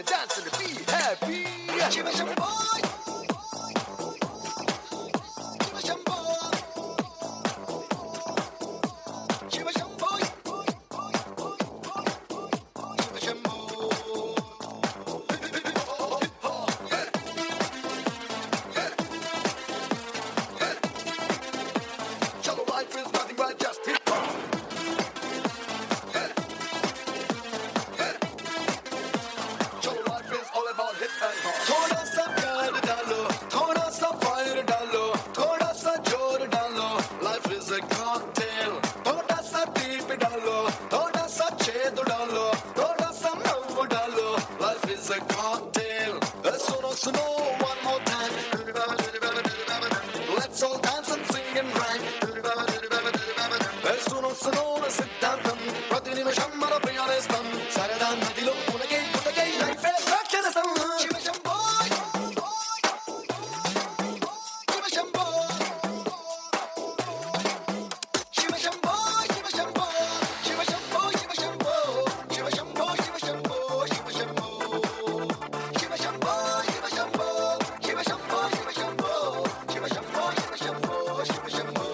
and dance and be happy. Shiva Shambho, Shiva Shambho, Shiva Shambho, Shiva Shambho. Shallow life is nothing but just hip hop. Shallow life is all about hip and hop. थोड़ा सा प्यार डालो, थोड़ा सा fire डालो, थोड़ा सा जोर डालो. Life is a cocktail. थोड़ा सा दीप डालो, थोड़ा सा छेद डालो, थोड़ा सा नव डालो. Life is a cocktail. सुनो सुनो one more time. Let's all dance and sing and rhyme. సును సును సిద్ధాంతం ప్రతి నిమిషం మన ప్రియానేస్తం సరదా నదిలో పునగే పునగే లైఫ్ రాక్షరసం శివ శంభో శివ శంభో శివ శంభో శివ శంభో శివ శంభో శివ శంభో శివ శంభో శివ శంభో శివ శంభో శివ శంభో శివ శంభో శివ శంభో శివ శంభో శివ శంభో శివ శంభో శివ శంభో.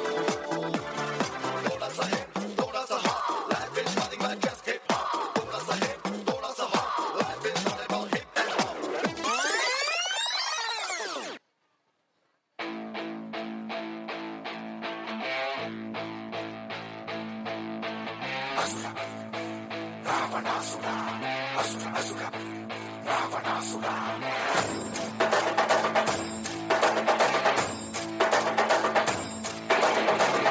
थोड़ा सा hot, life is nothing but just hip hop. थोड़ा सा hip, थोड़ा सा hot, life is all about hip and hop. Asura, Ravanasura, Asura, Asura, Ravanasura.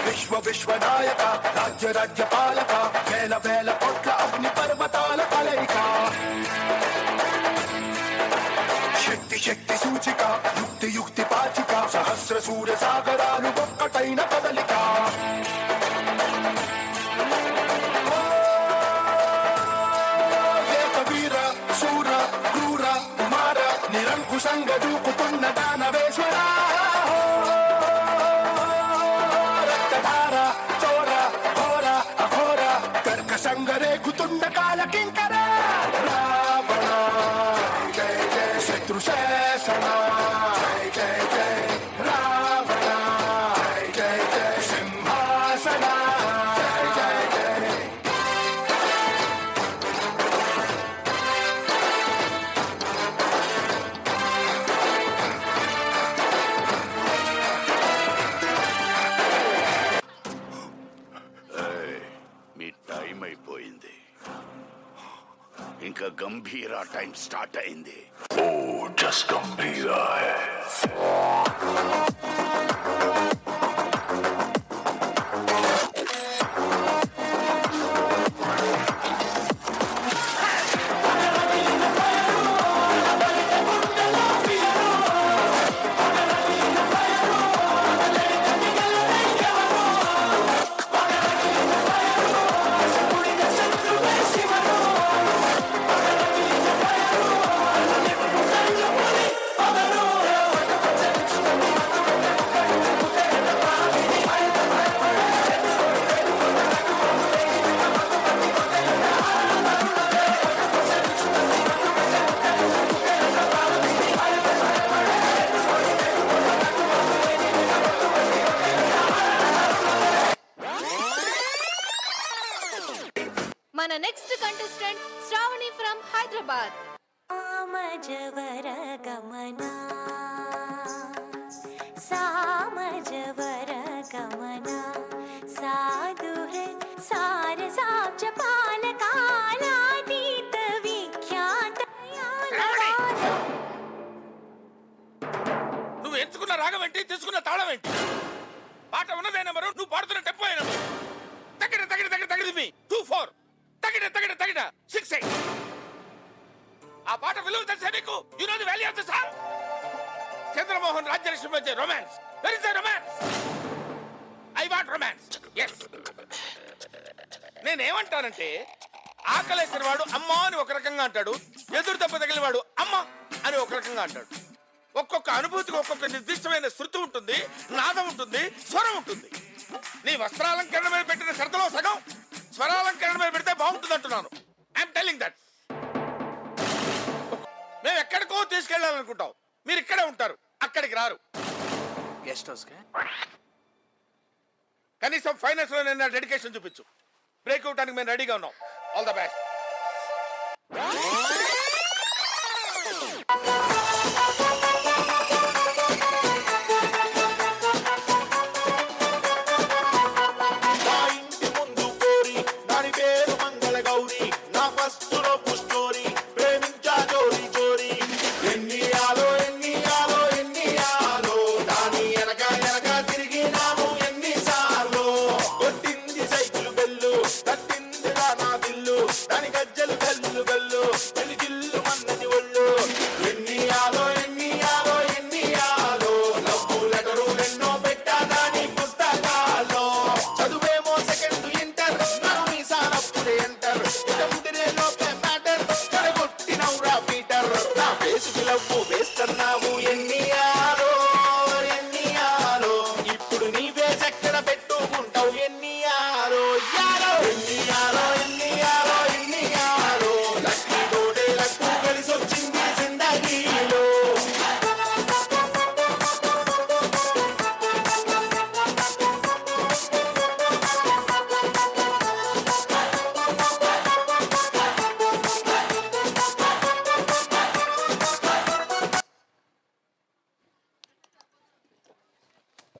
విశ్వ విశ్వనాయక రాజ్య రాజ్య పాలక వేల వేల కోట్ల అగ్ని పర్వతాల కలయిక శక్తి శక్తి సూచిక యుక్తి యుక్తి పాచిక సహస్ర సూర్య సాగరాలు ఒక్కటైన కదలిక ఏకవీర శూర క్రూర కుమార నిరంకుశంగా దూకుతున్న దానవేశ్వర సంగరేగుతున్న కాల కింకర రావణ జయ జయ శత్రుశేషణ జయ జయ జయ రావణ జయ జయ జయ సింహాసన జయ జయ జయ. మీ టైం అయిపోయింది, ఇంకా గంభీర టైం స్టార్ట్ అయింది. ఓ జస్ట్ గంభీర మన next contestant Shravani from Hyderabad. ఆమజవర గమనా సామజవర గమనా సాధుహృ సారసాబ్జ పాలకాలాతీత విఖ్యాత. నువ్వు ఎంచుకున్న రాగం ఏంటి, తీసుకున్న తాళం ఏంటి? పాట ఉన్నదే నెంబరు, నువ్వు పాడుతున్న టెంపో అయినా తగిన తగిన తగిన తగిన 2-4 తగిన తగిన తగిన 6-8. ఆ పాట విలువ తెలుసా నీకు? You know the value of the song. Chandramohan Rajyalakshmi మధ్య romance. Where is the romance? I want romance. yes. నేనేమంటానంటే ఆకలేసిన వాడు అమ్మ అని ఒక రకంగా అంటాడు, ఎదురు దెబ్బ తగిలిన వాడు అమ్మ అని ఒక రకంగా అంటాడు. ఒక్కొక్క అనుభూతికి ఒక్కొక్క నిర్దిష్టమైన శృతి ఉంటుంది, నాదం ఉంటుంది, స్వరం ఉంటుంది. నీ వస్త్రాలంకరణ మీద పెట్టిన శ్రద్ధలో సగం స్వరాలంకరణ మీద పెడితే బాగుంటుంది అంటున్నాను. I'm telling that. కనీసం ఫైనాన్స్ లో నేను డెడికేషన్ చూపించు. బ్రేక్ అవటానికి మేము రెడీగా ఉన్నాం. All the best.